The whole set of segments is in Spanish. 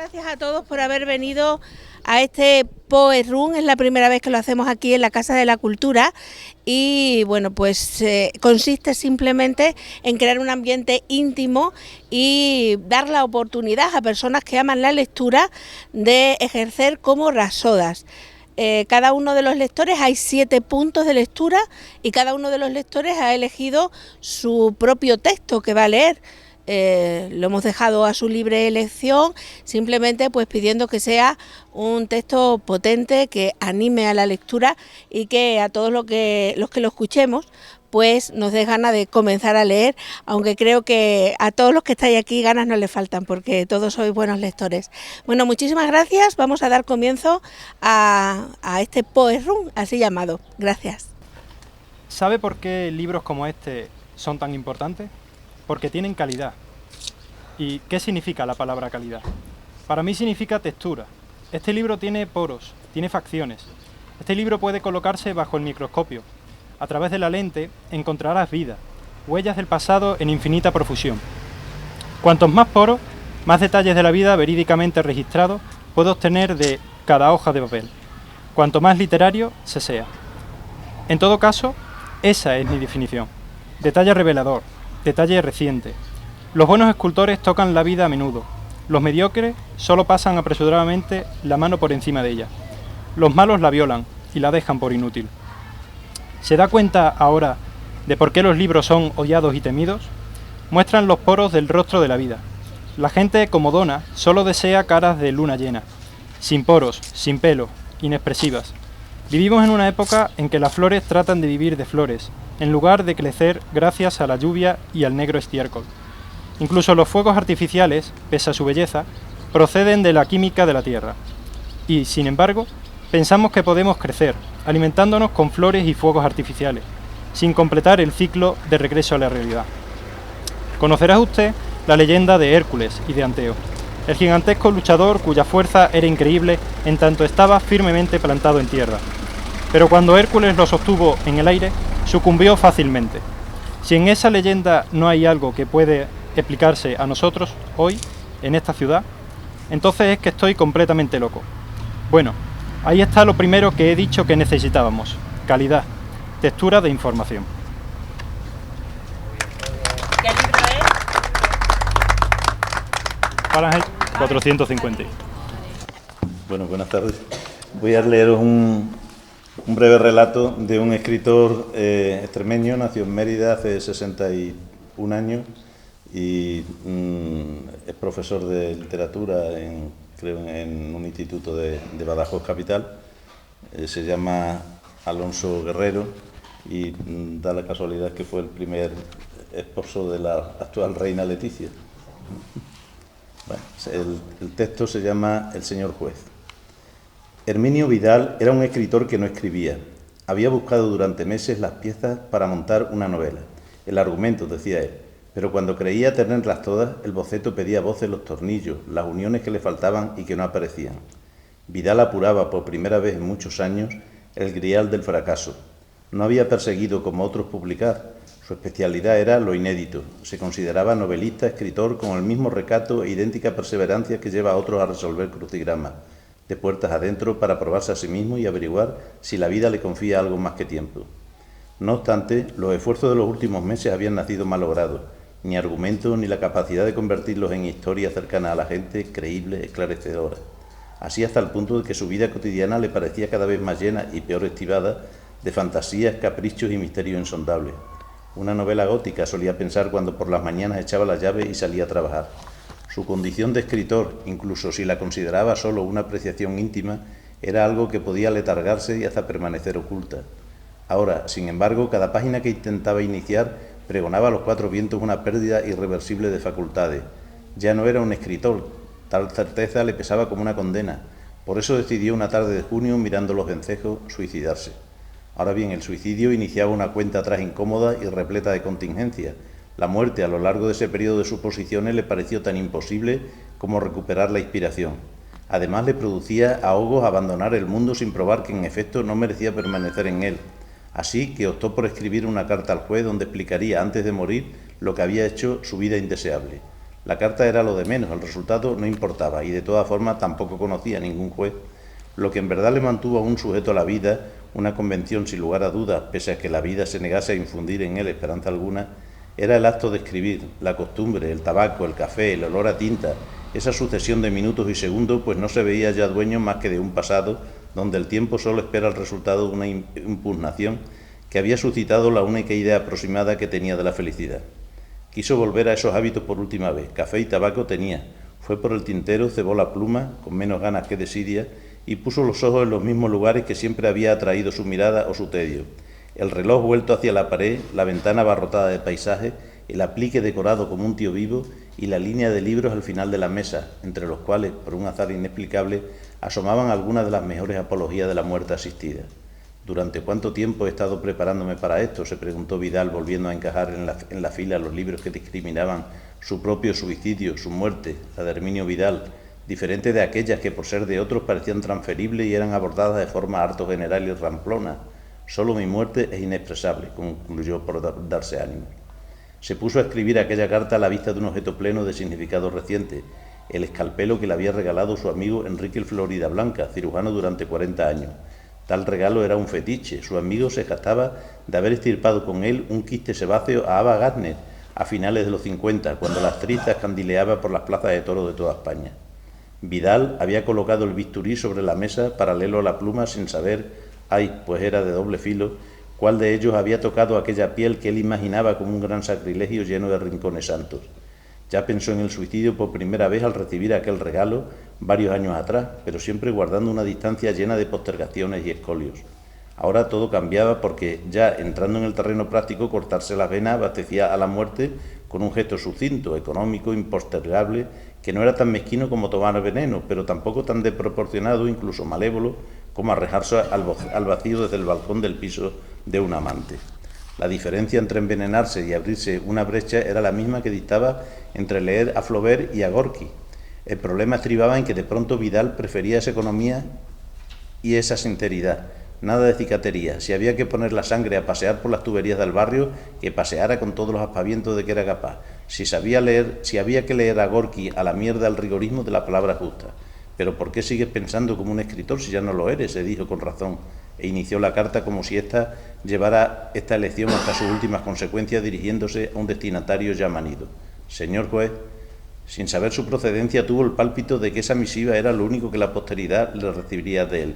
gracias a todos por haber venido a este Poe Room. Es la primera vez que lo hacemos aquí en la Casa de la Cultura y bueno, pues consiste simplemente en crear un ambiente íntimo y dar la oportunidad a personas que aman la lectura de ejercer como rasodas. Cada uno de los lectores, hay 7 puntos de lectura y cada uno de los lectores ha elegido su propio texto que va a leer. Lo hemos dejado a su libre elección, simplemente pues pidiendo que sea un texto potente, que anime a la lectura y que a todos los que lo escuchemos pues nos dé ganas de comenzar a leer, aunque creo que a todos los que estáis aquí ganas no les faltan porque todos sois buenos lectores. Bueno, muchísimas gracias, vamos a dar comienzo a este Poe Room, así llamado. Gracias. ¿Sabe por qué libros como este son tan importantes? Porque tienen calidad. ¿Y qué significa la palabra calidad? Para mí significa textura. Este libro tiene poros, tiene facciones. Este libro puede colocarse bajo el microscopio. A través de la lente encontrarás vida, huellas del pasado en infinita profusión. Cuantos más poros, más detalles de la vida verídicamente registrados puedo obtener de cada hoja de papel. Cuanto más literario se sea. En todo caso, esa es mi definición. Detalle revelador. Detalle reciente. Los buenos escultores tocan la vida a menudo. Los mediocres solo pasan apresuradamente la mano por encima de ella. Los malos la violan y la dejan por inútil. ¿Se da cuenta ahora de por qué los libros son odiados y temidos? Muestran los poros del rostro de la vida. La gente, como Donna, solo desea caras de luna llena, sin poros, sin pelo, inexpresivas. Vivimos en una época en que las flores tratan de vivir de flores, en lugar de crecer gracias a la lluvia y al negro estiércol. Incluso los fuegos artificiales, pese a su belleza, proceden de la química de la tierra. Y, sin embargo, pensamos que podemos crecer, alimentándonos con flores y fuegos artificiales, sin completar el ciclo de regreso a la realidad. Conocerá usted la leyenda de Hércules y de Anteo, el gigantesco luchador cuya fuerza era increíble en tanto estaba firmemente plantado en tierra. Pero cuando Hércules lo sostuvo en el aire, sucumbió fácilmente. Si en esa leyenda no hay algo que puede explicarse a nosotros hoy, en esta ciudad, entonces es que estoy completamente loco. Bueno, ahí está lo primero que he dicho que necesitábamos: calidad, textura de información. ¿Qué libro es? Fahrenheit 450. Bueno, buenas tardes. Voy a leeros un breve relato de un escritor extremeño, nació en Mérida hace 61 años y es profesor de literatura creo en un instituto de Badajoz capital. Se llama Alonso Guerrero y da la casualidad que fue el primer esposo de la actual reina Leticia. Bueno, el texto se llama El señor juez. Herminio Vidal era un escritor que no escribía. Había buscado durante meses las piezas para montar una novela. El argumento, decía él, pero cuando creía tenerlas todas, el boceto pedía voces los tornillos, las uniones que le faltaban y que no aparecían. Vidal apuraba por primera vez en muchos años el grial del fracaso. No había perseguido como otros publicar. Su especialidad era lo inédito. Se consideraba novelista, escritor, con el mismo recato e idéntica perseverancia que lleva a otros a resolver crucigramas, de puertas adentro, para probarse a sí mismo y averiguar si la vida le confía algo más que tiempo. No obstante, los esfuerzos de los últimos meses habían nacido malogrados. Ni argumento ni la capacidad de convertirlos en historias cercanas a la gente, creíbles, esclarecedoras. Así hasta el punto de que su vida cotidiana le parecía cada vez más llena y peor estivada de fantasías, caprichos y misterios insondables. Una novela gótica, solía pensar cuando por las mañanas echaba la llave y salía a trabajar. Su condición de escritor, incluso si la consideraba solo una apreciación íntima, era algo que podía letargarse y hasta permanecer oculta. Ahora, sin embargo, cada página que intentaba iniciar pregonaba a los 4 vientos una pérdida irreversible de facultades. Ya no era un escritor, tal certeza le pesaba como una condena. Por eso decidió una tarde de junio, mirando los vencejos, suicidarse. Ahora bien, el suicidio iniciaba una cuenta atrás incómoda y repleta de contingencias. La muerte a lo largo de ese periodo de suposiciones le pareció tan imposible como recuperar la inspiración. Además, le producía ahogos abandonar el mundo sin probar que en efecto no merecía permanecer en él. Así que optó por escribir una carta al juez donde explicaría antes de morir lo que había hecho su vida indeseable. La carta era lo de menos, el resultado no importaba y de todas formas tampoco conocía a ningún juez. Lo que en verdad le mantuvo a un sujeto a la vida, una convención sin lugar a dudas, pese a que la vida se negase a infundir en él esperanza alguna, era el acto de escribir, la costumbre, el tabaco, el café, el olor a tinta, esa sucesión de minutos y segundos, pues no se veía ya dueño más que de un pasado donde el tiempo solo espera el resultado de una impugnación que había suscitado la única idea aproximada que tenía de la felicidad. Quiso volver a esos hábitos por última vez. Café y tabaco tenía. Fue por el tintero, cebó la pluma, con menos ganas que desidia, y puso los ojos en los mismos lugares que siempre había atraído su mirada o su tedio. El reloj vuelto hacia la pared, la ventana abarrotada de paisaje, el aplique decorado como un tío vivo y la línea de libros al final de la mesa, entre los cuales, por un azar inexplicable, asomaban algunas de las mejores apologías de la muerte asistida. ¿Durante cuánto tiempo he estado preparándome para esto?, se preguntó Vidal, volviendo a encajar en la fila los libros que discriminaban su propio suicidio, su muerte, la de Herminio Vidal, diferente de aquellas que por ser de otros parecían transferibles y eran abordadas de forma harto general y ramplona. Solo mi muerte es inexpresable, concluyó por darse ánimo. Se puso a escribir aquella carta a la vista de un objeto pleno de significado reciente, el escalpelo que le había regalado su amigo Enrique el Florida Blanca, cirujano durante 40 años. Tal regalo era un fetiche. Su amigo se jactaba de haber extirpado con él un quiste sebáceo a Ava Gardner a finales de los 50, cuando la actriz escandileaba por las plazas de toros de toda España. Vidal había colocado el bisturí sobre la mesa paralelo a la pluma sin saber, pues era de doble filo, cuál de ellos había tocado aquella piel que él imaginaba como un gran sacrilegio lleno de rincones santos. Ya pensó en el suicidio por primera vez al recibir aquel regalo varios años atrás, pero siempre guardando una distancia llena de postergaciones y escolios. Ahora todo cambiaba porque, ya entrando en el terreno práctico, cortarse las venas abastecía a la muerte con un gesto sucinto, económico, impostergable, que no era tan mezquino como tomar veneno, pero tampoco tan desproporcionado, incluso malévolo, como arrojarse al vacío desde el balcón del piso de un amante. La diferencia entre envenenarse y abrirse una brecha era la misma que dictaba entre leer a Flaubert y a Gorky. El problema estribaba en que de pronto Vidal prefería esa economía y esa sinceridad. Nada de cicatería. Si había que poner la sangre a pasear por las tuberías del barrio, que paseara con todos los aspavientos de que era capaz. Si había que leer a Gorky, a la mierda el rigorismo de la palabra justa. «¿Pero por qué sigues pensando como un escritor si ya no lo eres?», se dijo con razón, e inició la carta como si ésta llevara esta elección hasta sus últimas consecuencias, dirigiéndose a un destinatario ya manido. «Señor juez», sin saber su procedencia, tuvo el pálpito de que esa misiva era lo único que la posteridad le recibiría de él.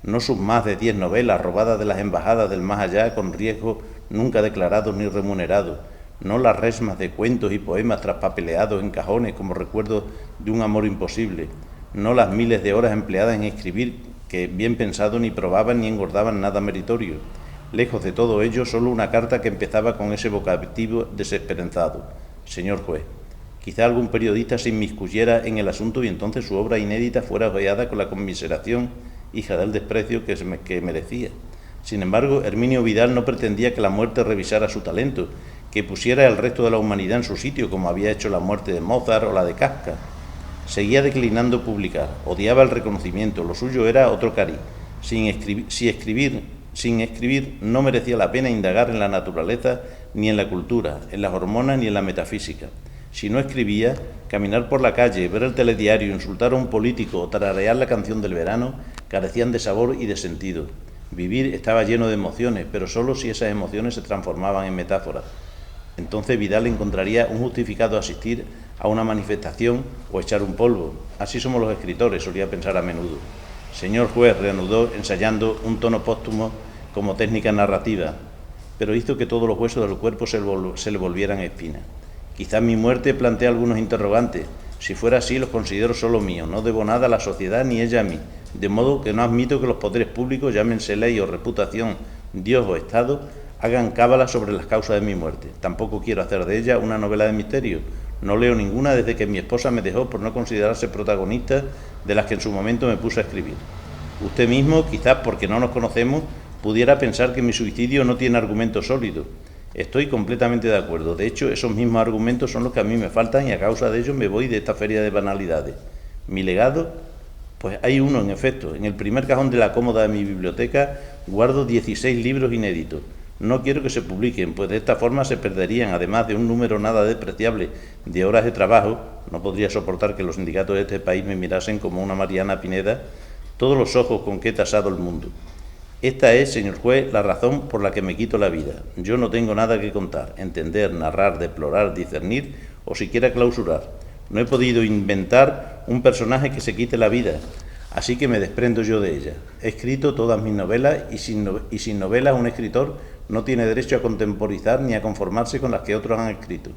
No sus más de 10 novelas robadas de las embajadas del más allá con riesgo nunca declarados ni remunerados, no las resmas de cuentos y poemas traspapeleados en cajones como recuerdos de un amor imposible, no las miles de horas empleadas en escribir que, bien pensado, ni probaban ni engordaban nada meritorio. Lejos de todo ello, solo una carta que empezaba con ese vocativo desesperanzado. «Señor juez». Quizá algún periodista se inmiscuyera en el asunto y entonces su obra inédita fuera ojeada con la conmiseración, hija del desprecio que merecía. Sin embargo, Herminio Vidal no pretendía que la muerte revisara su talento, que pusiera el resto de la humanidad en su sitio, como había hecho la muerte de Mozart o la de Kafka. Seguía declinando publicar, odiaba el reconocimiento, lo suyo era otro cariz. Sin escribir no merecía la pena indagar en la naturaleza, ni en la cultura, en las hormonas ni en la metafísica. Si no escribía, caminar por la calle, ver el telediario, insultar a un político o tararear la canción del verano carecían de sabor y de sentido. Vivir estaba lleno de emociones, pero solo si esas emociones se transformaban en metáforas. Entonces Vidal encontraría un justificado asistir a una manifestación o echar un polvo. Así somos los escritores, solía pensar a menudo. «Señor juez», reanudó, ensayando un tono póstumo como técnica narrativa, pero hizo que todos los huesos del cuerpo se le volvieran espinas. «Quizá mi muerte plantee algunos interrogantes. Si fuera así, los considero solo míos. No debo nada a la sociedad ni ella a mí. De modo que no admito que los poderes públicos, llámense ley o reputación, Dios o Estado, hagan cábala sobre las causas de mi muerte. Tampoco quiero hacer de ella una novela de misterio. No leo ninguna desde que mi esposa me dejó por no considerarse protagonista de las que en su momento me puse a escribir. Usted mismo, quizás porque no nos conocemos, pudiera pensar que mi suicidio no tiene argumentos sólidos. Estoy completamente de acuerdo. De hecho, esos mismos argumentos son los que a mí me faltan y a causa de ellos me voy de esta feria de banalidades. ¿Mi legado? Pues hay uno, en efecto. En el primer cajón de la cómoda de mi biblioteca guardo 16 libros inéditos. No quiero que se publiquen, pues de esta forma se perderían, además de un número nada despreciable de horas de trabajo, no podría soportar que los sindicatos de este país me mirasen como una Mariana Pineda, todos los ojos con que he tasado el mundo. Esta es, señor juez, la razón por la que me quito la vida. Yo no tengo nada que contar, entender, narrar, deplorar, discernir o siquiera clausurar. No he podido inventar un personaje que se quite la vida, así que me desprendo yo de ella. He escrito todas mis novelas y sin novelas un escritor no tiene derecho a contemporizar ni a conformarse con las que otros han escrito.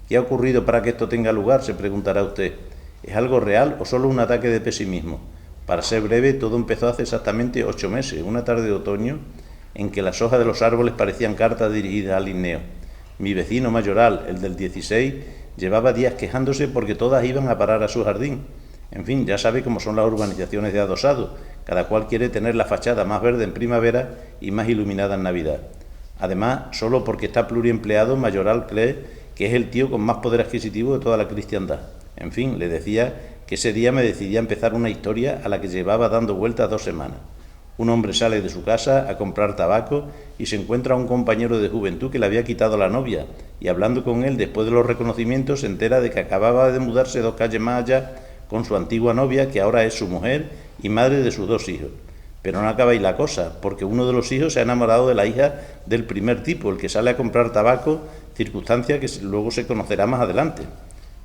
¿Qué ha ocurrido para que esto tenga lugar?, se preguntará usted. ¿Es algo real o solo un ataque de pesimismo? Para ser breve, todo empezó hace exactamente 8 meses, una tarde de otoño, en que las hojas de los árboles parecían cartas dirigidas al Linneo. Mi vecino mayoral, el del 16, llevaba días quejándose porque todas iban a parar a su jardín. En fin, ya sabe cómo son las urbanizaciones de adosado. Cada cual quiere tener la fachada más verde en primavera y más iluminada en Navidad. Además, solo porque está pluriempleado, Mayoral cree que es el tío con más poder adquisitivo de toda la cristiandad. En fin, le decía que ese día me decidí a empezar una historia a la que llevaba dando vueltas 2 semanas. Un hombre sale de su casa a comprar tabaco y se encuentra a un compañero de juventud que le había quitado la novia, y hablando con él después de los reconocimientos se entera de que acababa de mudarse 2 calles más allá con su antigua novia, que ahora es su mujer y madre de sus 2 hijos. Pero no acaba ahí la cosa, porque uno de los hijos se ha enamorado de la hija del primer tipo, el que sale a comprar tabaco, circunstancia que luego se conocerá más adelante.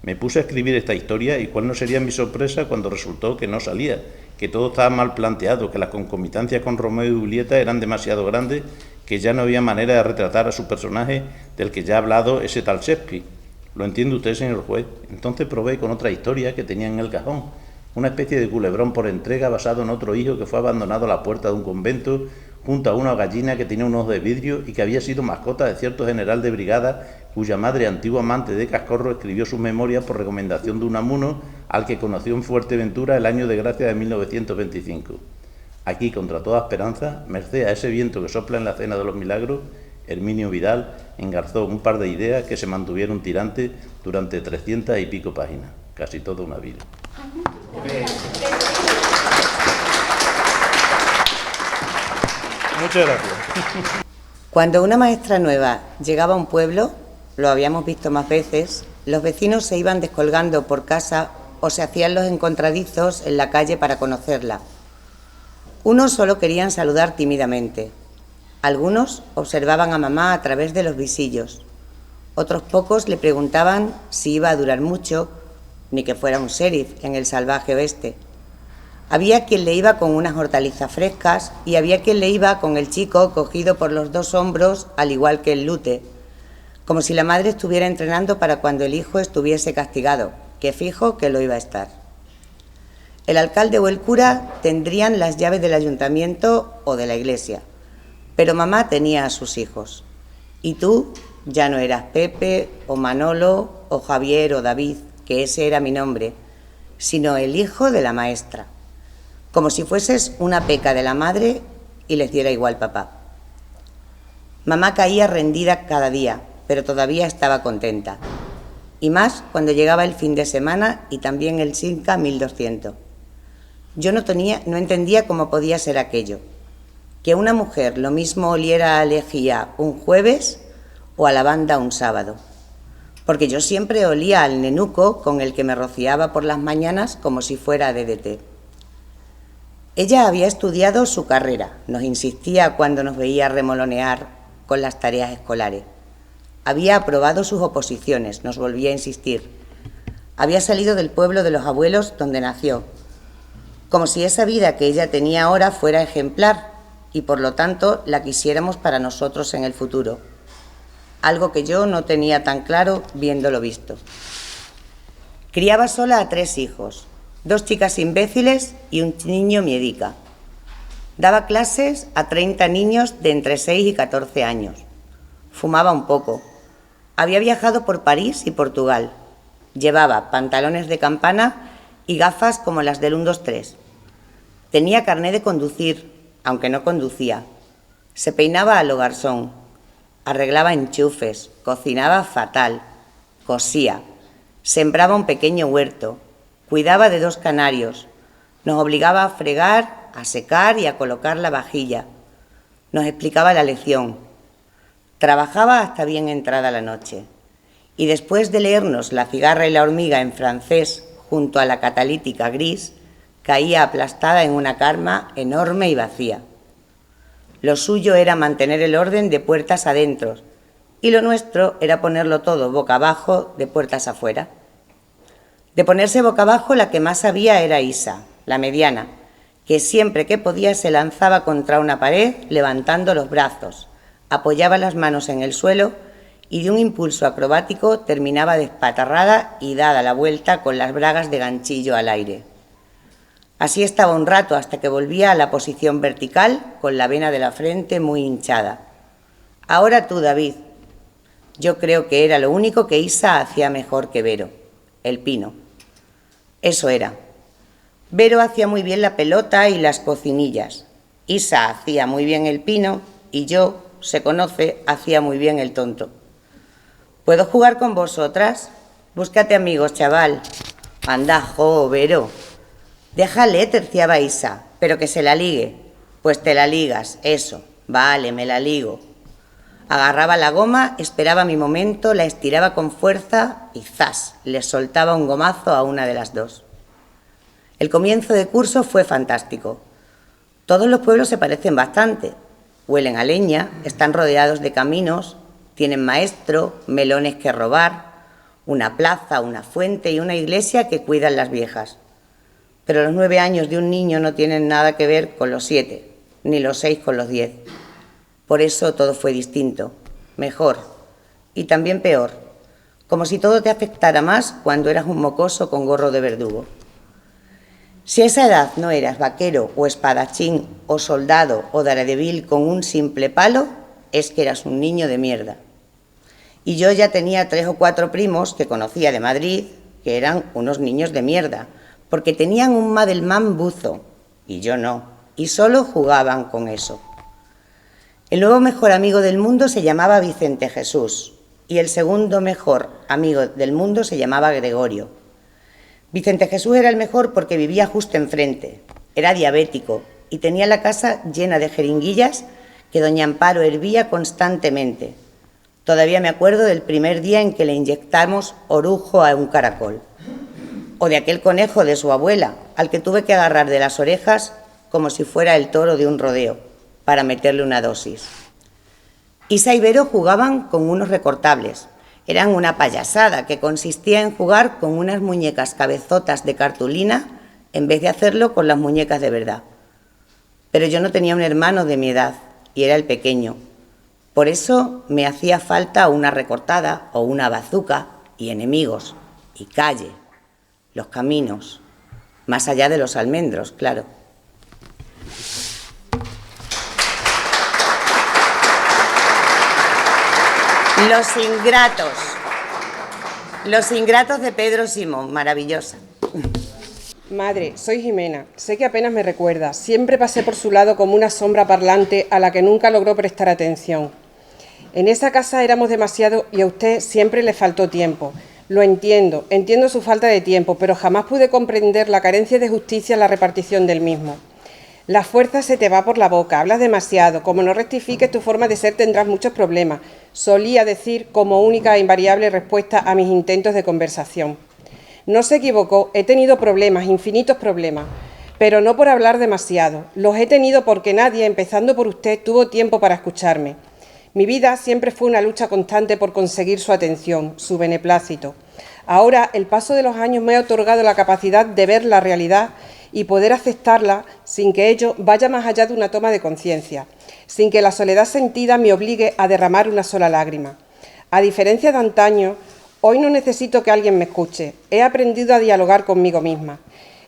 Me puse a escribir esta historia y cuál no sería mi sorpresa cuando resultó que no salía, que todo estaba mal planteado, que las concomitancias con Romeo y Julieta eran demasiado grandes, que ya no había manera de retratar a su personaje del que ya ha hablado ese tal Shakespeare. ¿Lo entiende usted, señor juez? Entonces probé con otra historia que tenía en el cajón, una especie de culebrón por entrega basado en otro hijo que fue abandonado a la puerta de un convento junto a una gallina que tenía un ojo de vidrio y que había sido mascota de cierto general de brigada cuya madre, antiguo amante de Cascorro, escribió sus memorias por recomendación de un amuno al que conoció en Fuerteventura el año de gracia de 1925. Aquí, contra toda esperanza, merced a ese viento que sopla en la cena de los milagros, Herminio Vidal engarzó un par de ideas que se mantuvieron tirantes durante 300 y pico páginas, casi toda una vida. Muchas gracias. Cuando una maestra nueva llegaba a un pueblo, lo habíamos visto más veces, los vecinos se iban descolgando por casa o se hacían los encontradizos en la calle para conocerla. Unos solo querían saludar tímidamente. Algunos observaban a mamá a través de los visillos. Otros pocos le preguntaban si iba a durar mucho, ni que fuera un sheriff en el salvaje oeste. Había quien le iba con unas hortalizas frescas y había quien le iba con el chico cogido por los 2 hombros, al igual que el lute, como si la madre estuviera entrenando para cuando el hijo estuviese castigado, que fijo que lo iba a estar. El alcalde o el cura tendrían las llaves del ayuntamiento o de la iglesia, pero mamá tenía a sus hijos. Y tú ya no eras Pepe o Manolo o Javier o David, que ese era mi nombre, sino el hijo de la maestra, como si fueses una peca de la madre y les diera igual papá. Mamá caía rendida cada día, pero todavía estaba contenta, y más cuando llegaba el fin de semana y también el Simca 1200. Yo no entendía cómo podía ser aquello, que una mujer lo mismo oliera a lejía un jueves o a lavanda un sábado, porque yo siempre olía al nenuco con el que me rociaba por las mañanas como si fuera DDT. Ella había estudiado su carrera, nos insistía cuando nos veía remolonear con las tareas escolares. Había aprobado sus oposiciones, nos volvía a insistir. Había salido del pueblo de los abuelos donde nació, como si esa vida que ella tenía ahora fuera ejemplar y por lo tanto la quisiéramos para nosotros en el futuro. Algo que yo no tenía tan claro viéndolo visto. Criaba sola a 3 hijos, 2 chicas imbéciles y un niño miedica. Daba clases a 30 niños de entre 6 y 14 años. Fumaba un poco. Había viajado por París y Portugal. Llevaba pantalones de campana y gafas como las del 1-2-3. Tenía carné de conducir, aunque no conducía. Se peinaba a lo garzón. Arreglaba enchufes, cocinaba fatal, cosía, sembraba un pequeño huerto, cuidaba de 2 canarios, nos obligaba a fregar, a secar y a colocar la vajilla. Nos explicaba la lección. Trabajaba hasta bien entrada la noche. Y después de leernos La cigarra y la hormiga en francés junto a la catalítica gris, caía aplastada en una cama enorme y vacía. Lo suyo era mantener el orden de puertas adentro y lo nuestro era ponerlo todo boca abajo de puertas afuera. De ponerse boca abajo, la que más sabía era Isa, la mediana, que siempre que podía se lanzaba contra una pared levantando los brazos, apoyaba las manos en el suelo y de un impulso acrobático terminaba despatarrada y dada la vuelta con las bragas de ganchillo al aire. Así estaba un rato hasta que volvía a la posición vertical con la vena de la frente muy hinchada. Ahora tú, David. Yo creo que era lo único que Isa hacía mejor que Vero, el pino. Eso era. Vero hacía muy bien la pelota y las cocinillas. Isa hacía muy bien el pino y yo, se conoce, hacía muy bien el tonto. ¿Puedo jugar con vosotras? Búscate amigos, chaval. Anda, jo, Vero. Déjale, terciaba Isa, pero que se la ligue. Pues te la ligas, eso. Vale, me la ligo. Agarraba la goma, esperaba mi momento, la estiraba con fuerza y ¡zas! Le soltaba un gomazo a una de las dos. El comienzo de curso fue fantástico. Todos los pueblos se parecen bastante. Huelen a leña, están rodeados de caminos, tienen maestro, melones que robar, una plaza, una fuente y una iglesia que cuidan las viejas. Pero los 9 años de un niño no tienen nada que ver con los 7, ni los 6 con los 10. Por eso todo fue distinto, mejor y también peor, como si todo te afectara más cuando eras un mocoso con gorro de verdugo. Si a esa edad no eras vaquero o espadachín o soldado o daredevil con un simple palo, es que eras un niño de mierda. Y yo ya tenía 3 o 4 primos que conocía de Madrid que eran unos niños de mierda, porque tenían un Madelman buzo, y yo no, y solo jugaban con eso. El nuevo mejor amigo del mundo se llamaba Vicente Jesús, y el segundo mejor amigo del mundo se llamaba Gregorio. Vicente Jesús era el mejor porque vivía justo enfrente, era diabético y tenía la casa llena de jeringuillas que doña Amparo hervía constantemente. Todavía me acuerdo del primer día en que le inyectamos orujo a un caracol, o de aquel conejo de su abuela, al que tuve que agarrar de las orejas como si fuera el toro de un rodeo, para meterle una dosis. Isa y Vero jugaban con unos recortables. Eran una payasada que consistía en jugar con unas muñecas cabezotas de cartulina en vez de hacerlo con las muñecas de verdad. Pero yo no tenía un hermano de mi edad y era el pequeño. Por eso me hacía falta una recortada o una bazuca y enemigos y calle, los caminos, más allá de los almendros, claro. Los ingratos de Pedro Simón, maravillosa. Madre, soy Jimena. Sé que apenas me recuerda. Siempre pasé por su lado como una sombra parlante a la que nunca logró prestar atención. En esa casa éramos demasiado y a usted siempre le faltó tiempo. Lo entiendo su falta de tiempo, pero jamás pude comprender la carencia de justicia en la repartición del mismo. La fuerza se te va por la boca, hablas demasiado, como no rectifiques tu forma de ser tendrás muchos problemas, solía decir como única e invariable respuesta a mis intentos de conversación. No se equivocó, he tenido problemas, infinitos problemas, pero no por hablar demasiado, los he tenido porque nadie, empezando por usted, tuvo tiempo para escucharme. Mi vida siempre fue una lucha constante por conseguir su atención, su beneplácito. Ahora, el paso de los años me ha otorgado la capacidad de ver la realidad y poder aceptarla sin que ello vaya más allá de una toma de conciencia, sin que la soledad sentida me obligue a derramar una sola lágrima. A diferencia de antaño, hoy no necesito que alguien me escuche, he aprendido a dialogar conmigo misma.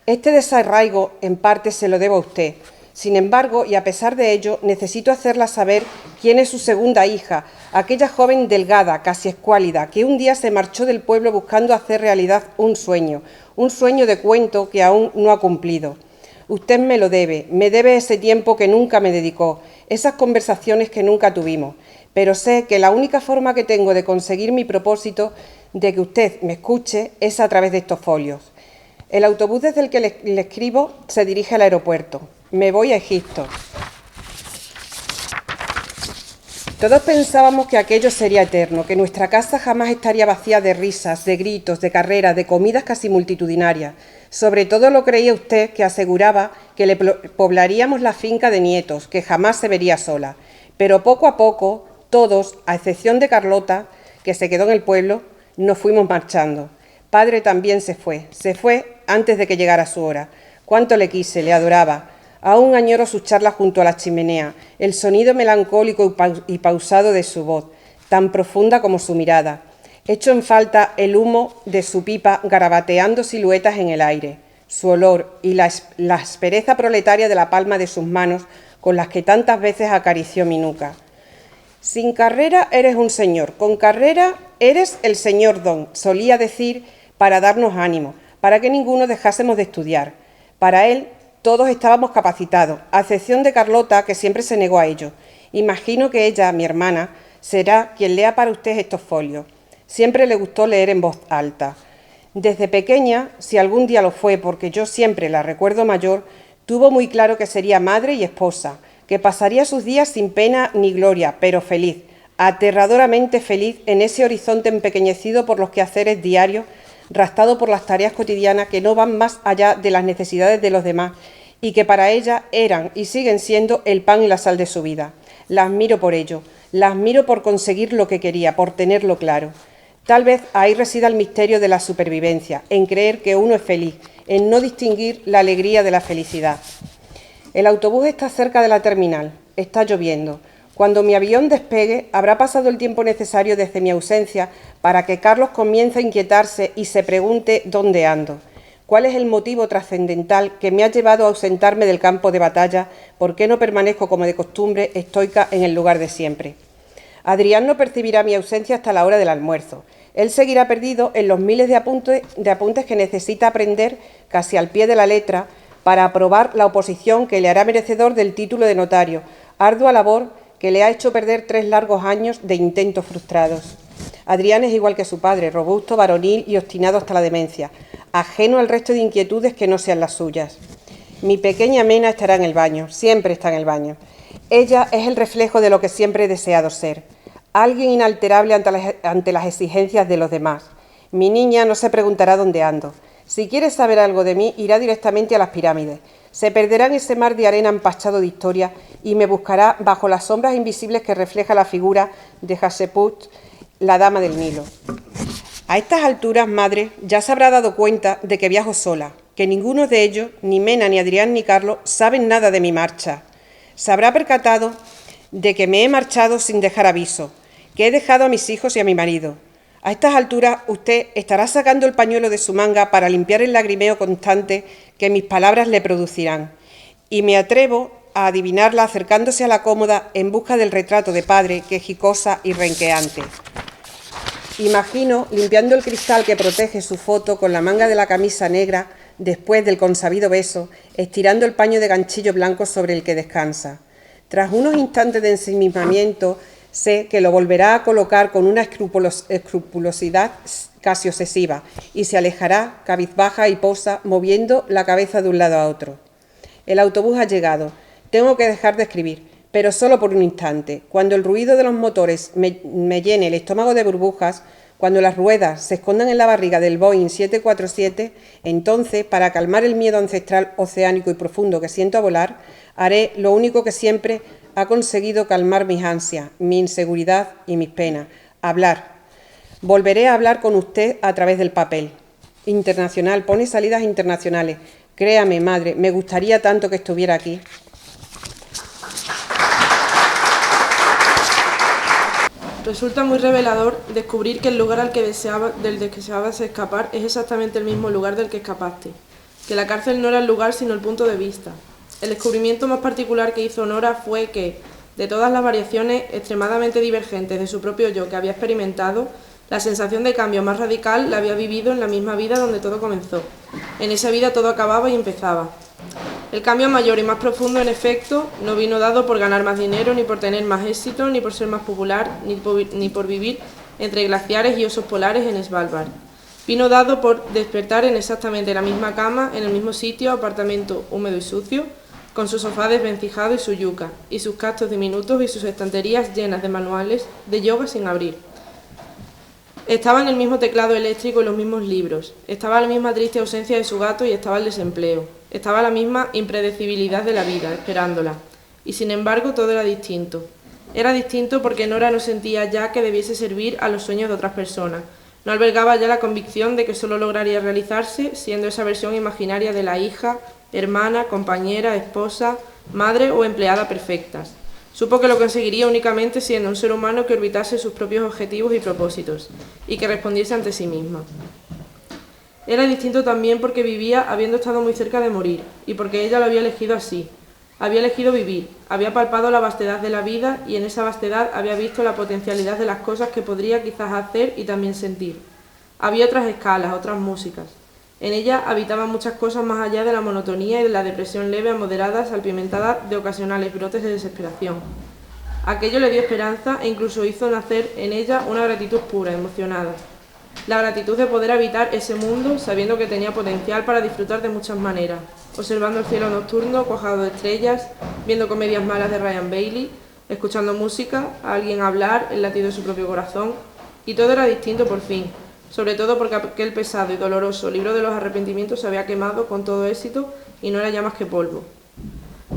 Este desarraigo, en parte, se lo debo a usted. Sin embargo, y a pesar de ello, necesito hacerla saber quién es su segunda hija, aquella joven delgada, casi escuálida, que un día se marchó del pueblo buscando hacer realidad un sueño de cuento que aún no ha cumplido. Usted me lo debe, me debe ese tiempo que nunca me dedicó, esas conversaciones que nunca tuvimos, pero sé que la única forma que tengo de conseguir mi propósito de que usted me escuche es a través de estos folios. El autobús desde el que le escribo se dirige al aeropuerto. Me voy a Egipto. Todos pensábamos que aquello sería eterno, que nuestra casa jamás estaría vacía de risas, de gritos, de carreras, de comidas casi multitudinarias. Sobre todo lo creía usted, que aseguraba que le poblaríamos la finca de nietos, que jamás se vería sola. Pero poco a poco, todos, a excepción de Carlota, que se quedó en el pueblo, nos fuimos marchando. Padre también se fue antes de que llegara su hora. Cuánto le quise, le adoraba. Aún añoro sus charlas junto a la chimenea, el sonido melancólico y pausado de su voz, tan profunda como su mirada. Echo en falta el humo de su pipa garabateando siluetas en el aire, su olor y la aspereza proletaria de la palma de sus manos con las que tantas veces acarició mi nuca. Sin carrera eres un señor, con carrera eres el señor don, solía decir para darnos ánimo, para que ninguno dejásemos de estudiar. Para él todos estábamos capacitados, a excepción de Carlota, que siempre se negó a ello. Imagino que ella, mi hermana, será quien lea para usted estos folios. Siempre le gustó leer en voz alta. Desde pequeña, si algún día lo fue, porque yo siempre la recuerdo mayor, tuvo muy claro que sería madre y esposa, que pasaría sus días sin pena ni gloria, pero feliz, aterradoramente feliz en ese horizonte empequeñecido por los quehaceres diarios, rastrado por las tareas cotidianas que no van más allá de las necesidades de los demás y que para ella eran y siguen siendo el pan y la sal de su vida. La admiro por ello, la admiro por conseguir lo que quería, por tenerlo claro. Tal vez ahí resida el misterio de la supervivencia, en creer que uno es feliz, en no distinguir la alegría de la felicidad. El autobús está cerca de la terminal, está lloviendo. Cuando mi avión despegue, habrá pasado el tiempo necesario desde mi ausencia para que Carlos comience a inquietarse y se pregunte dónde ando. ¿Cuál es el motivo trascendental que me ha llevado a ausentarme del campo de batalla? ¿Por qué no permanezco como de costumbre, estoica en el lugar de siempre? Adrián no percibirá mi ausencia hasta la hora del almuerzo. Él seguirá perdido en los miles de apuntes que necesita aprender casi al pie de la letra para aprobar la oposición que le hará merecedor del título de notario, ardua labor que le ha hecho perder 3 largos años de intentos frustrados. Adrián es igual que su padre, robusto, varonil y obstinado hasta la demencia, ajeno al resto de inquietudes que no sean las suyas. Mi pequeña Mena estará en el baño, siempre está en el baño. Ella es el reflejo de lo que siempre he deseado ser, alguien inalterable ante las exigencias de los demás. Mi niña no se preguntará dónde ando. Si quiere saber algo de mí, irá directamente a las pirámides. Se perderá en ese mar de arena empachado de historia y me buscará bajo las sombras invisibles que refleja la figura de Hatshepsut, la dama del Nilo. A estas alturas, madre, ya se habrá dado cuenta de que viajo sola, que ninguno de ellos, ni Mena, ni Adrián, ni Carlos, saben nada de mi marcha. Se habrá percatado de que me he marchado sin dejar aviso, que he dejado a mis hijos y a mi marido. A estas alturas usted estará sacando el pañuelo de su manga para limpiar el lagrimeo constante que mis palabras le producirán. Y me atrevo a adivinarla acercándose a la cómoda en busca del retrato de padre, quejicosa y renqueante. Imagino limpiando el cristal que protege su foto con la manga de la camisa negra después del consabido beso, estirando el paño de ganchillo blanco sobre el que descansa. Tras unos instantes de ensimismamiento, sé que lo volverá a colocar con una escrupulosidad casi obsesiva y se alejará, cabizbaja y posa, moviendo la cabeza de un lado a otro. El autobús ha llegado. Tengo que dejar de escribir, pero solo por un instante. Cuando el ruido de los motores me llene el estómago de burbujas, cuando las ruedas se escondan en la barriga del Boeing 747, entonces, para calmar el miedo ancestral oceánico y profundo que siento a volar, haré lo único que siempre ha conseguido calmar mis ansias, mi inseguridad y mis penas: hablar. Volveré a hablar con usted a través del papel. Internacional, pone salidas internacionales. Créame, madre, me gustaría tanto que estuviera aquí. Resulta muy revelador descubrir que el lugar del que deseabas escapar es exactamente el mismo lugar del que escapaste, que la cárcel no era el lugar sino el punto de vista. El descubrimiento más particular que hizo Nora fue que, de todas las variaciones extremadamente divergentes de su propio yo que había experimentado, la sensación de cambio más radical la había vivido en la misma vida donde todo comenzó. En esa vida todo acababa y empezaba. El cambio mayor y más profundo, en efecto, no vino dado por ganar más dinero, ni por tener más éxito, ni por ser más popular, ni por vivir entre glaciares y osos polares en Svalbard. Vino dado por despertar en exactamente la misma cama, en el mismo sitio, apartamento húmedo y sucio, con su sofá desvencijado y su yuca, y sus cactus diminutos y sus estanterías llenas de manuales de yoga sin abrir. Estaban el mismo teclado eléctrico y los mismos libros, estaba la misma triste ausencia de su gato y estaba el desempleo, estaba la misma impredecibilidad de la vida, esperándola. Y sin embargo todo era distinto. Era distinto porque Nora no sentía ya que debiese servir a los sueños de otras personas. No albergaba ya la convicción de que solo lograría realizarse siendo esa versión imaginaria de la hija, hermana, compañera, esposa, madre o empleada perfectas. Supo que lo conseguiría únicamente siendo un ser humano que orbitase sus propios objetivos y propósitos, y que respondiese ante sí misma. Era distinto también porque vivía habiendo estado muy cerca de morir, y porque ella lo había elegido así. Había elegido vivir, había palpado la vastedad de la vida y en esa vastedad había visto la potencialidad de las cosas que podría quizás hacer y también sentir. Había otras escalas, otras músicas. En ella habitaban muchas cosas más allá de la monotonía y de la depresión leve a moderada, salpimentada de ocasionales brotes de desesperación. Aquello le dio esperanza e incluso hizo nacer en ella una gratitud pura, emocionada. La gratitud de poder habitar ese mundo sabiendo que tenía potencial para disfrutar de muchas maneras, observando el cielo nocturno cuajado de estrellas, viendo comedias malas de Ryan Bailey, escuchando música, a alguien hablar, el latido de su propio corazón, y todo era distinto por fin, sobre todo porque aquel pesado y doloroso libro de los arrepentimientos se había quemado con todo éxito y no era ya más que polvo.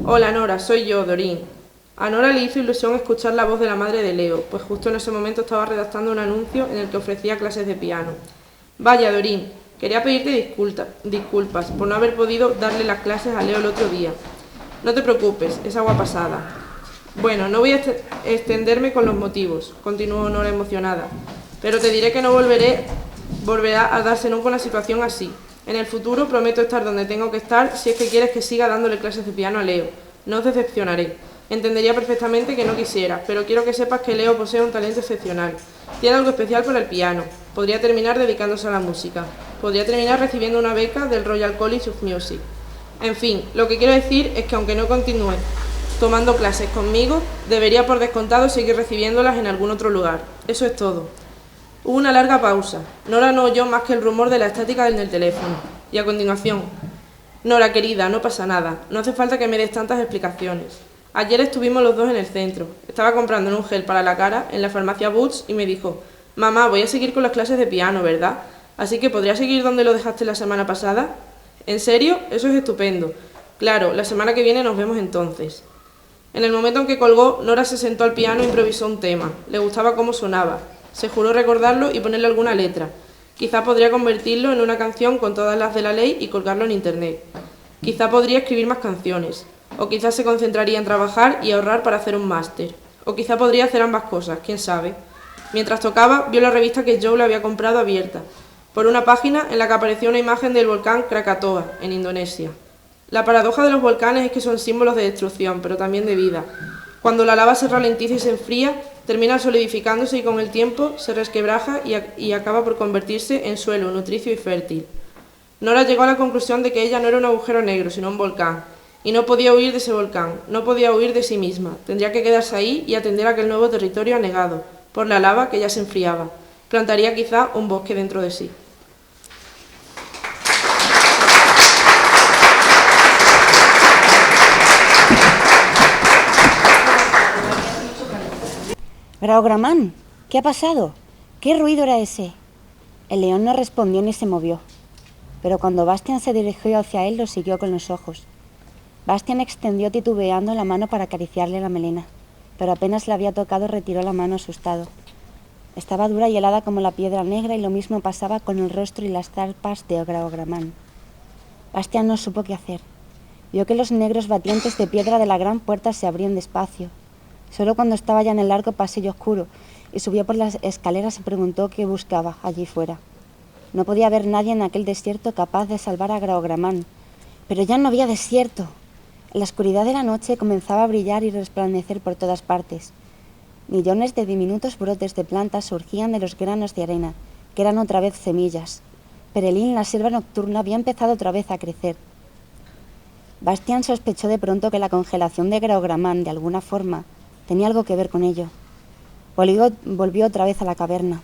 Hola Nora, soy yo, Doreen. A Nora le hizo ilusión escuchar la voz de la madre de Leo, pues justo en ese momento estaba redactando un anuncio en el que ofrecía clases de piano. Vaya, Doreen, quería pedirte disculpas por no haber podido darle las clases a Leo el otro día. No te preocupes, es agua pasada. Bueno, no voy a extenderme con los motivos, continuó Nora emocionada, pero te diré que no volverá a darse nunca una situación así. En el futuro prometo estar donde tengo que estar si es que quieres que siga dándole clases de piano a Leo. No os decepcionaré. Entendería perfectamente que no quisieras, pero quiero que sepas que Leo posee un talento excepcional. Tiene algo especial para el piano. Podría terminar dedicándose a la música. Podría terminar recibiendo una beca del Royal College of Music. En fin, lo que quiero decir es que aunque no continúe tomando clases conmigo, debería por descontado seguir recibiéndolas en algún otro lugar. Eso es todo. Hubo una larga pausa. Nora no oyó más que el rumor de la estática del teléfono. Y a continuación, Nora, querida, no pasa nada. No hace falta que me des tantas explicaciones. Ayer estuvimos los dos en el centro. Estaba comprando un gel para la cara en la farmacia Boots y me dijo: mamá, voy a seguir con las clases de piano, ¿verdad? Así que ¿podría seguir donde lo dejaste la semana pasada? ¿En serio? Eso es estupendo. Claro, la semana que viene nos vemos entonces. En el momento en que colgó, Nora se sentó al piano e improvisó un tema. Le gustaba cómo sonaba. Se juró recordarlo y ponerle alguna letra. Quizá podría convertirlo en una canción con todas las de la ley y colgarlo en internet. Quizá podría escribir más canciones. O quizás se concentraría en trabajar y ahorrar para hacer un máster. O quizá podría hacer ambas cosas, quién sabe. Mientras tocaba, vio la revista que Joe le había comprado abierta, por una página en la que aparecía una imagen del volcán Krakatoa, en Indonesia. La paradoja de los volcanes es que son símbolos de destrucción, pero también de vida. Cuando la lava se ralentiza y se enfría, termina solidificándose y con el tiempo se resquebraja y acaba por convertirse en suelo nutricio y fértil. Nora llegó a la conclusión de que ella no era un agujero negro, sino un volcán. Y no podía huir de ese volcán, no podía huir de sí misma. Tendría que quedarse ahí y atender a aquel nuevo territorio anegado, por la lava que ya se enfriaba. Plantaría quizá un bosque dentro de sí. Graugramán, ¿qué ha pasado? ¿Qué ruido era ese? El león no respondió ni se movió, pero cuando Bastian se dirigió hacia él, lo siguió con los ojos. Bastian extendió titubeando la mano para acariciarle la melena, pero apenas la había tocado retiró la mano asustado. Estaba dura y helada como la piedra negra y lo mismo pasaba con el rostro y las zarpas de Graugramán. Bastian no supo qué hacer. Vio que los negros batientes de piedra de la gran puerta se abrían despacio. Solo cuando estaba ya en el largo pasillo oscuro y subió por las escaleras se preguntó qué buscaba allí fuera. No podía haber nadie en aquel desierto capaz de salvar a Graugramán, pero ya no había desierto. En la oscuridad de la noche comenzaba a brillar y resplandecer por todas partes. Millones de diminutos brotes de plantas surgían de los granos de arena, que eran otra vez semillas. Perelín, la selva nocturna, había empezado otra vez a crecer. Bastian sospechó de pronto que la congelación de Graugramán, de alguna forma, tenía algo que ver con ello. Volvió otra vez a la caverna.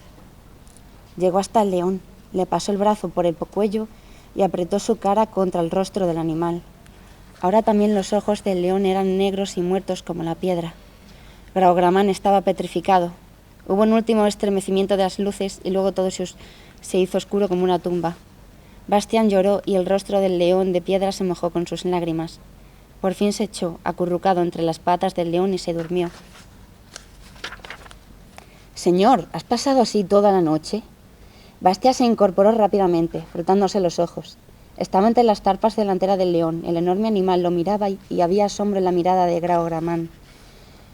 Llegó hasta el león, le pasó el brazo por el cuello y apretó su cara contra el rostro del animal. Ahora también los ojos del león eran negros y muertos como la piedra. Graugramán estaba petrificado. Hubo un último estremecimiento de las luces y luego todo se hizo oscuro como una tumba. Bastián lloró y el rostro del león de piedra se mojó con sus lágrimas. Por fin se echó, acurrucado entre las patas del león, y se durmió. «Señor, ¿has pasado así toda la noche?» Bastián se incorporó rápidamente, frotándose los ojos. Estaba entre las tarpas delanteras del león. El enorme animal lo miraba y había asombro en la mirada de Graugramán.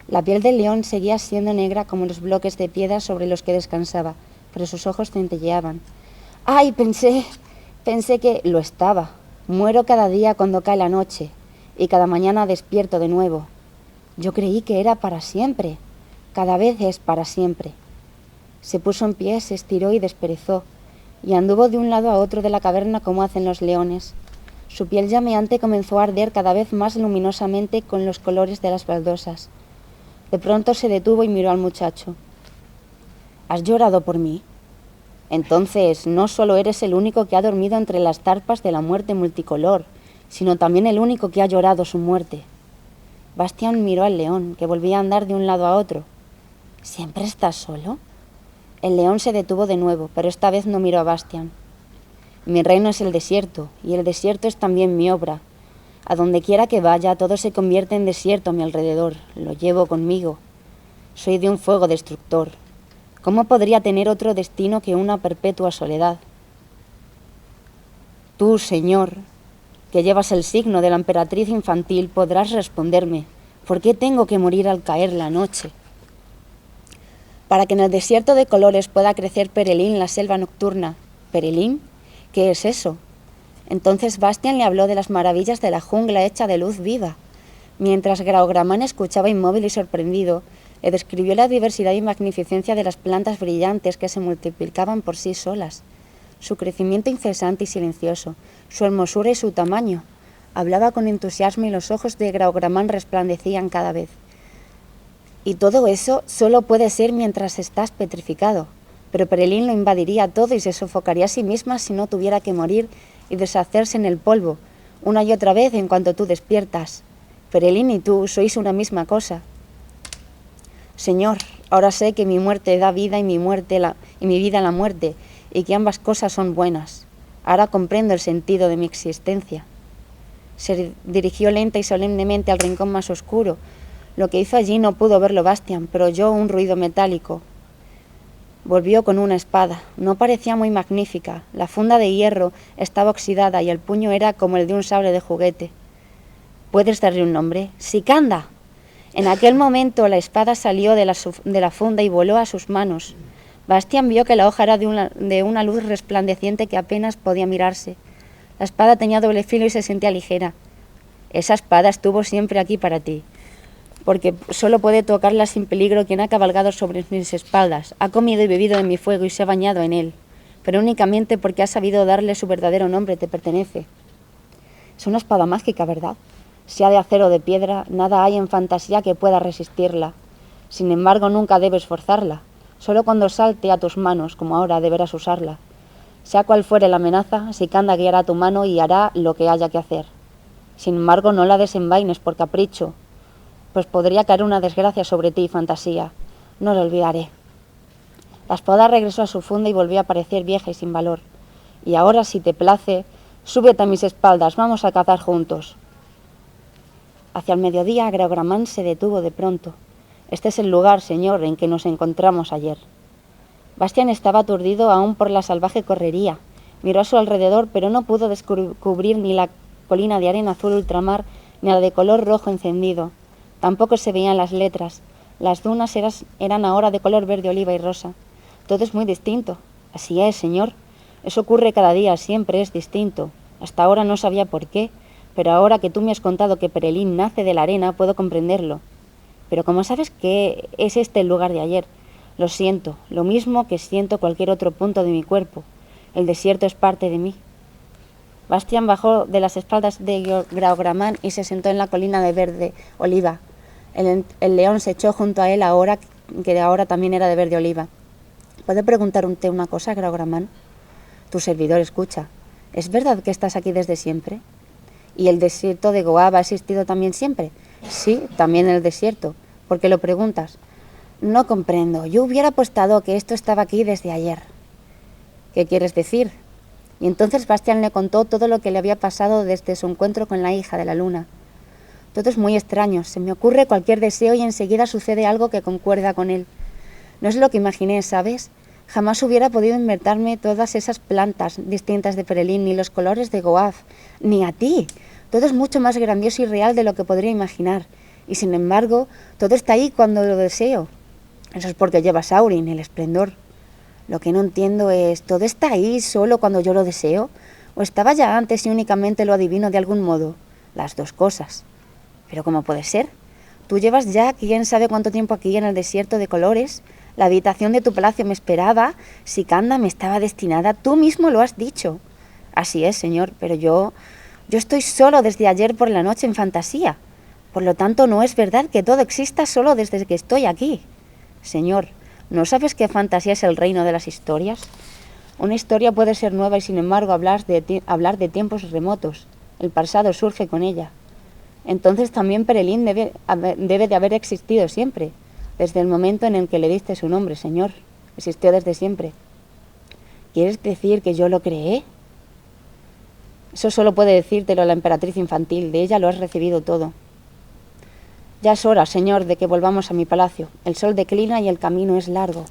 La piel del león seguía siendo negra como los bloques de piedra sobre los que descansaba, pero sus ojos centelleaban. «¡Ay, pensé que lo estaba! Muero cada día cuando cae la noche, y cada mañana despierto de nuevo. Yo creí que era para siempre. Cada vez es para siempre». Se puso en pie, se estiró y desperezó, y anduvo de un lado a otro de la caverna como hacen los leones. Su piel llameante comenzó a arder cada vez más luminosamente con los colores de las baldosas. De pronto se detuvo y miró al muchacho. «¿Has llorado por mí? Entonces no solo eres el único que ha dormido entre las tarpas de la muerte multicolor, sino también el único que ha llorado su muerte». Bastián miró al león, que volvía a andar de un lado a otro. «¿Siempre estás solo?» El león se detuvo de nuevo, pero esta vez no miró a Bastián. «Mi reino es el desierto, y el desierto es también mi obra. A donde quiera que vaya, todo se convierte en desierto a mi alrededor. Lo llevo conmigo. Soy de un fuego destructor. ¿Cómo podría tener otro destino que una perpetua soledad? Tú, Señor, que llevas el signo de la emperatriz infantil, podrás responderme, ¿por qué tengo que morir al caer la noche? Para que en el desierto de colores pueda crecer perelín la selva nocturna. ¿Perelín? ¿Qué es eso? Entonces Bastián le habló de las maravillas de la jungla hecha de luz viva. Mientras Graugramán escuchaba inmóvil y sorprendido, le describió la diversidad y magnificencia de las plantas brillantes que se multiplicaban por sí solas, su crecimiento incesante y silencioso, su hermosura y su tamaño. Hablaba con entusiasmo y los ojos de Graugramán resplandecían cada vez. Y todo eso solo puede ser mientras estás petrificado, pero Perelín lo invadiría todo y se sofocaría a sí misma si no tuviera que morir y deshacerse en el polvo, una y otra vez en cuanto tú despiertas. Perelín y tú sois una misma cosa. Señor, ahora sé que mi muerte da vida y mi vida la muerte, y que ambas cosas son buenas. Ahora comprendo el sentido de mi existencia». Se dirigió lenta y solemnemente al rincón más oscuro. Lo que hizo allí no pudo verlo Bastián, pero oyó un ruido metálico. Volvió con una espada. No parecía muy magnífica. La funda de hierro estaba oxidada y el puño era como el de un sable de juguete. ¿Puedes darle un nombre? ¡Sicanda! En aquel momento la espada salió de la funda y voló a sus manos. Bastián vio que la hoja era de una luz resplandeciente que apenas podía mirarse. La espada tenía doble filo y se sentía ligera. «Esa espada estuvo siempre aquí para ti, porque solo puede tocarla sin peligro quien ha cabalgado sobre mis espaldas, ha comido y bebido de mi fuego y se ha bañado en él, pero únicamente porque ha sabido darle su verdadero nombre, te pertenece». Es una espada mágica, ¿verdad? Sea de acero o de piedra, nada hay en fantasía que pueda resistirla. Sin embargo, nunca debes forzarla. Solo cuando salte a tus manos, como ahora, deberás usarla. Sea cual fuere la amenaza, Sicanda guiará tu mano y hará lo que haya que hacer. Sin embargo, no la desenvaines por capricho, pues podría caer una desgracia sobre ti, fantasía. No lo olvidaré. La espada regresó a su funda y volvió a parecer vieja y sin valor. Y ahora, si te place, súbete a mis espaldas, vamos a cazar juntos. Hacia el mediodía, Graugramán se detuvo de pronto. «Este es el lugar, señor, en que nos encontramos ayer». Bastián estaba aturdido aún por la salvaje correría. Miró a su alrededor, pero no pudo descubrir ni la colina de arena azul ultramar, ni la de color rojo encendido. Tampoco se veían las letras. Las dunas eran ahora de color verde, oliva y rosa. Todo es muy distinto. Así es, señor. Eso ocurre cada día, siempre es distinto. Hasta ahora no sabía por qué, pero ahora que tú me has contado que Perelín nace de la arena, puedo comprenderlo. Pero ¿cómo sabes que es este el lugar de ayer? Lo siento, lo mismo que siento cualquier otro punto de mi cuerpo. El desierto es parte de mí. Bastián bajó de las espaldas de Graugramán y se sentó en la colina de verde oliva. El león se echó junto a él ahora, que ahora también era de verde oliva. ¿Puedo preguntarte una cosa, Graugramán? Tu servidor escucha. ¿Es verdad que estás aquí desde siempre? ¿Y el desierto de Goab ha existido también siempre? Sí, también el desierto. ¿Por qué lo preguntas? No comprendo. Yo hubiera apostado que esto estaba aquí desde ayer. ¿Qué quieres decir? Y entonces Bastián le contó todo lo que le había pasado desde su encuentro con la hija de la luna. Todo es muy extraño. Se me ocurre cualquier deseo y enseguida sucede algo que concuerda con él. No es lo que imaginé, ¿sabes? Jamás hubiera podido inventarme todas esas plantas distintas de Perelín, ni los colores de Goab, ni a ti. Todo es mucho más grandioso y real de lo que podría imaginar. Y sin embargo, todo está ahí cuando lo deseo. Eso es porque llevas Aurin, el esplendor. Lo que no entiendo es, ¿todo está ahí solo cuando yo lo deseo? ¿O estaba ya antes y únicamente lo adivino de algún modo? Las dos cosas. ¿Pero cómo puede ser? Tú llevas ya quién sabe cuánto tiempo aquí en el desierto de colores. La habitación de tu palacio me esperaba. Sikanda me estaba destinada. Tú mismo lo has dicho. Así es, señor, pero yo estoy solo desde ayer por la noche en fantasía. Por lo tanto, no es verdad que todo exista solo desde que estoy aquí. Señor, ¿no sabes que fantasía es el reino de las historias? Una historia puede ser nueva y sin embargo hablar de tiempos remotos. El pasado surge con ella. Entonces también Perelín debe de haber existido siempre, desde el momento en el que le diste su nombre, señor. Existió desde siempre. ¿Quieres decir que yo lo creé? Eso solo puede decírtelo la emperatriz infantil, de ella lo has recibido todo. Ya es hora, señor, de que volvamos a mi palacio. El sol declina y el camino es largo.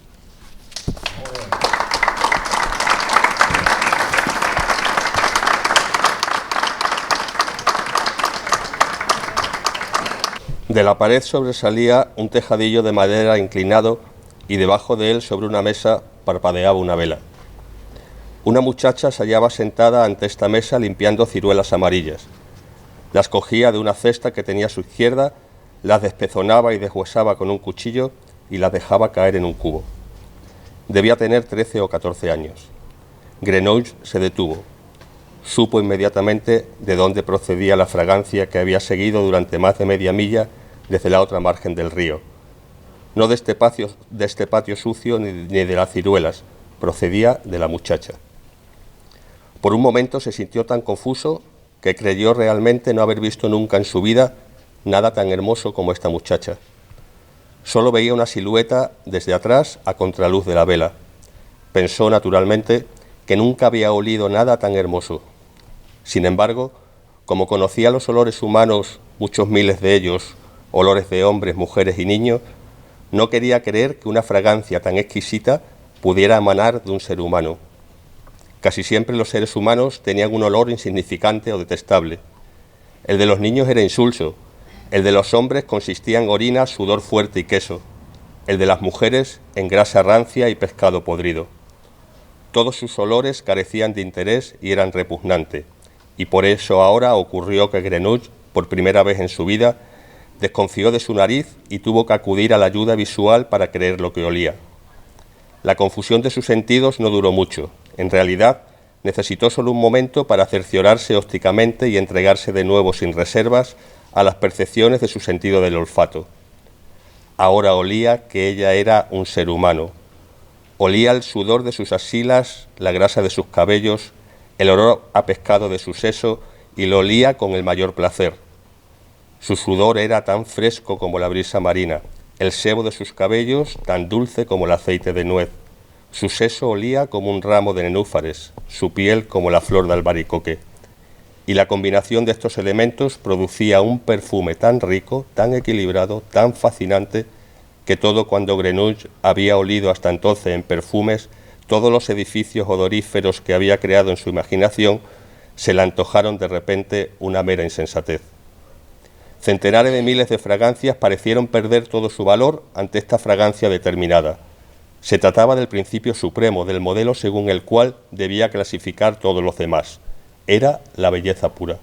De la pared sobresalía un tejadillo de madera inclinado y debajo de él, sobre una mesa, parpadeaba una vela. Una muchacha se hallaba sentada ante esta mesa limpiando ciruelas amarillas. Las cogía de una cesta que tenía a su izquierda, las despezonaba y deshuesaba con un cuchillo y las dejaba caer en un cubo. Debía tener 13 o 14 años. Grenouille se detuvo. Supo inmediatamente de dónde procedía la fragancia que había seguido durante más de media milla desde la otra margen del río. No de este patio sucio ni de las ciruelas, procedía de la muchacha. Por un momento se sintió tan confuso que creyó realmente no haber visto nunca en su vida nada tan hermoso como esta muchacha. Solo veía una silueta desde atrás a contraluz de la vela. Pensó naturalmente que nunca había olido nada tan hermoso. Sin embargo, como conocía los olores humanos, muchos miles de ellos, olores de hombres, mujeres y niños, no quería creer que una fragancia tan exquisita pudiera emanar de un ser humano. Casi siempre los seres humanos tenían un olor insignificante o detestable. El de los niños era insulso, el de los hombres consistía en orina, sudor fuerte y queso, el de las mujeres en grasa rancia y pescado podrido. Todos sus olores carecían de interés y eran repugnantes, y por eso ahora ocurrió que Grenouille, por primera vez en su vida, desconfió de su nariz y tuvo que acudir a la ayuda visual para creer lo que olía. La confusión de sus sentidos no duró mucho. En realidad, necesitó solo un momento para cerciorarse ópticamente y entregarse de nuevo sin reservas a las percepciones de su sentido del olfato. Ahora olía que ella era un ser humano. Olía el sudor de sus axilas, la grasa de sus cabellos, el olor a pescado de su seso, y lo olía con el mayor placer. Su sudor era tan fresco como la brisa marina, el sebo de sus cabellos tan dulce como el aceite de nuez. Su seso olía como un ramo de nenúfares, su piel como la flor de albaricoque. Y la combinación de estos elementos producía un perfume tan rico, tan equilibrado, tan fascinante, que todo cuando Grenouille había olido hasta entonces en perfumes, todos los edificios odoríferos que había creado en su imaginación, se le antojaron de repente una mera insensatez. Centenares de miles de fragancias parecieron perder todo su valor ante esta fragancia determinada. Se trataba del principio supremo, del modelo según el cual debía clasificar todos los demás. Era la belleza pura.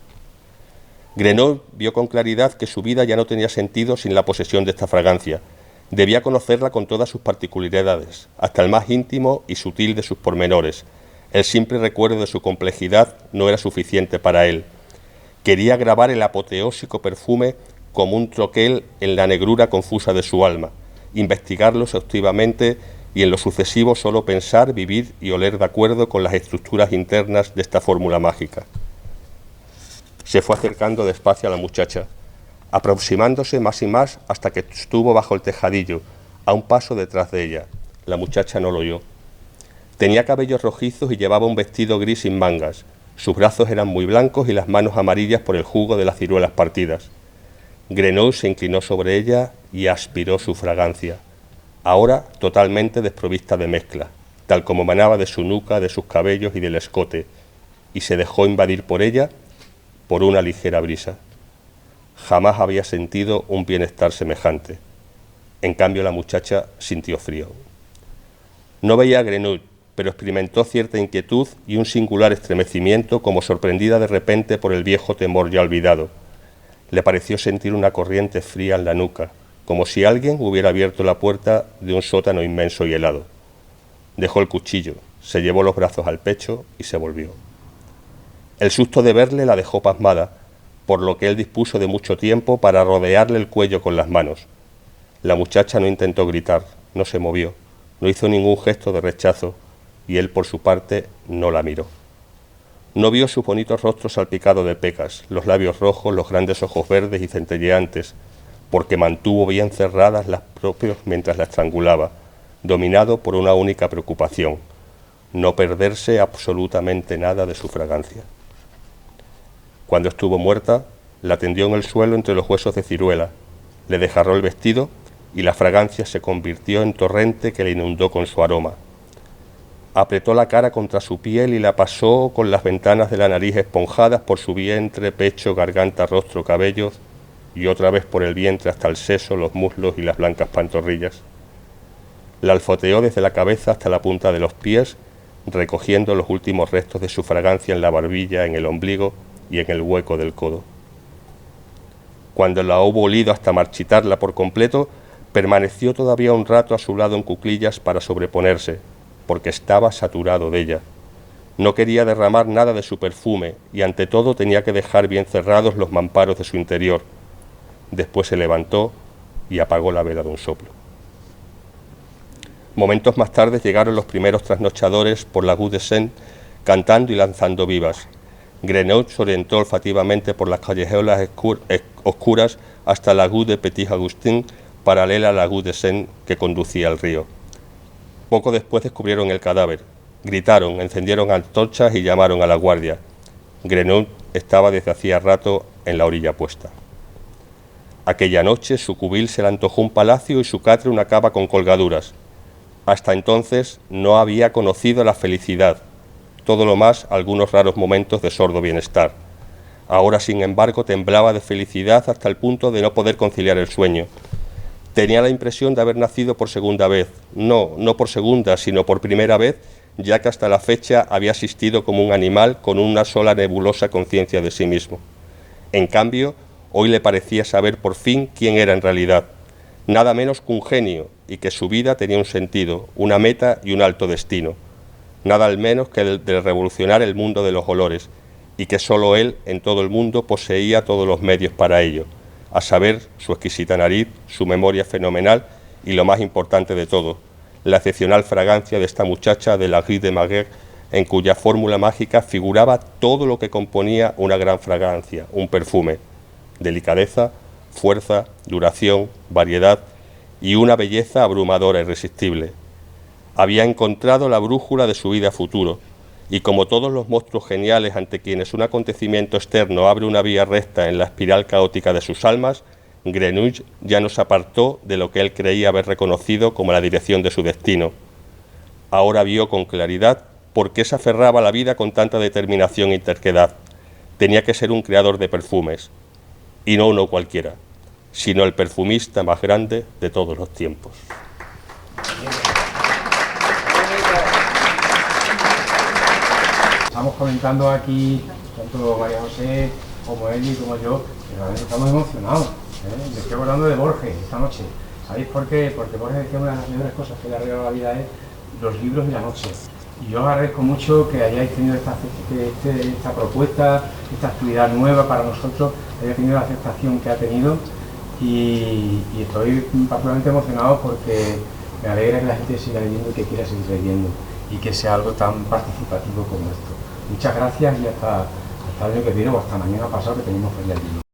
Grenouille vio con claridad que su vida ya no tenía sentido sin la posesión de esta fragancia. Debía conocerla con todas sus particularidades, hasta el más íntimo y sutil de sus pormenores. El simple recuerdo de su complejidad no era suficiente para él. Quería grabar el apoteósico perfume como un troquel en la negrura confusa de su alma, investigarlo exhaustivamente y en lo sucesivo solo pensar, vivir y oler de acuerdo con las estructuras internas de esta fórmula mágica. Se fue acercando despacio a la muchacha, aproximándose más y más hasta que estuvo bajo el tejadillo, a un paso detrás de ella. La muchacha no lo oyó. Tenía cabellos rojizos y llevaba un vestido gris sin mangas. Sus brazos eran muy blancos y las manos amarillas por el jugo de las ciruelas partidas. Grenouille se inclinó sobre ella y aspiró su fragancia, ahora totalmente desprovista de mezcla, tal como emanaba de su nuca, de sus cabellos y del escote, y se dejó invadir por ella por una ligera brisa. Jamás había sentido un bienestar semejante. En cambio, la muchacha sintió frío. No veía a Grenouille, pero experimentó cierta inquietud y un singular estremecimiento, como sorprendida de repente por el viejo temor ya olvidado. Le pareció sentir una corriente fría en la nuca, como si alguien hubiera abierto la puerta de un sótano inmenso y helado. Dejó el cuchillo, se llevó los brazos al pecho y se volvió. El susto de verle la dejó pasmada, por lo que él dispuso de mucho tiempo para rodearle el cuello con las manos. La muchacha no intentó gritar, no se movió, no hizo ningún gesto de rechazo, y él por su parte no la miró. No vio su bonito rostro salpicado de pecas, los labios rojos, los grandes ojos verdes y centelleantes, porque mantuvo bien cerradas las propias mientras la estrangulaba, dominado por una única preocupación: no perderse absolutamente nada de su fragancia. Cuando estuvo muerta, la tendió en el suelo entre los huesos de ciruela, le desgarró el vestido y la fragancia se convirtió en torrente que le inundó con su aroma. Apretó la cara contra su piel y la pasó con las ventanas de la nariz esponjadas por su vientre, pecho, garganta, rostro, cabellos, y otra vez por el vientre hasta el seso, los muslos y las blancas pantorrillas. La alfoteó desde la cabeza hasta la punta de los pies, recogiendo los últimos restos de su fragancia en la barbilla, en el ombligo y en el hueco del codo. Cuando la hubo olido hasta marchitarla por completo, permaneció todavía un rato a su lado en cuclillas para sobreponerse, porque estaba saturado de ella. No quería derramar nada de su perfume y ante todo tenía que dejar bien cerrados los mamparos de su interior. Después se levantó y apagó la vela de un soplo. Momentos más tarde llegaron los primeros trasnochadores por la rue de Seine, cantando y lanzando vivas. Grenouille se orientó olfativamente por las callejuelas oscuras hasta la rue de Petit Augustin, paralela a la rue de Seine que conducía al río. Poco después descubrieron el cadáver. Gritaron, encendieron antorchas y llamaron a la guardia. Grenouille estaba desde hacía rato en la orilla opuesta. Aquella noche su cubil se le antojó un palacio y su catre una cava con colgaduras. Hasta entonces no había conocido la felicidad, todo lo más algunos raros momentos de sordo bienestar. Ahora, sin embargo, temblaba de felicidad hasta el punto de no poder conciliar el sueño. Tenía la impresión de haber nacido por segunda vez, no por segunda, sino por primera vez, ya que hasta la fecha había existido como un animal con una sola nebulosa conciencia de sí mismo. En cambio, hoy le parecía saber por fin quién era en realidad, nada menos que un genio, y que su vida tenía un sentido, una meta y un alto destino, nada al menos que el de revolucionar el mundo de los olores, y que solo él en todo el mundo poseía todos los medios para ello, a saber, su exquisita nariz, su memoria fenomenal y lo más importante de todo, la excepcional fragancia de esta muchacha de la rue de Maguer, en cuya fórmula mágica figuraba todo lo que componía una gran fragancia, un perfume: delicadeza, fuerza, duración, variedad y una belleza abrumadora e irresistible. Había encontrado la brújula de su vida futuro, y como todos los monstruos geniales ante quienes un acontecimiento externo abre una vía recta en la espiral caótica de sus almas, Grenouille ya no se apartó de lo que él creía haber reconocido como la dirección de su destino. Ahora vio con claridad por qué se aferraba a la vida con tanta determinación y terquedad. Tenía que ser un creador de perfumes, y no uno cualquiera, sino el perfumista más grande de todos los tiempos. Estamos comentando aquí, tanto María José como Eli como yo, que realmente estamos emocionados. Me estoy hablando de Borges esta noche. ¿Sabéis por qué? Porque Borges decía una de las mejores cosas que le ha regalado la vida es los libros y la noche. Y yo os agradezco mucho que hayáis tenido esta propuesta, esta actividad nueva para nosotros, que haya tenido la aceptación que ha tenido, y estoy particularmente emocionado porque me alegra que la gente siga leyendo y que quiera seguir leyendo y que sea algo tan participativo como esto. Muchas gracias y hasta hasta el año que viene o hasta mañana pasado que tenemos feria del libro.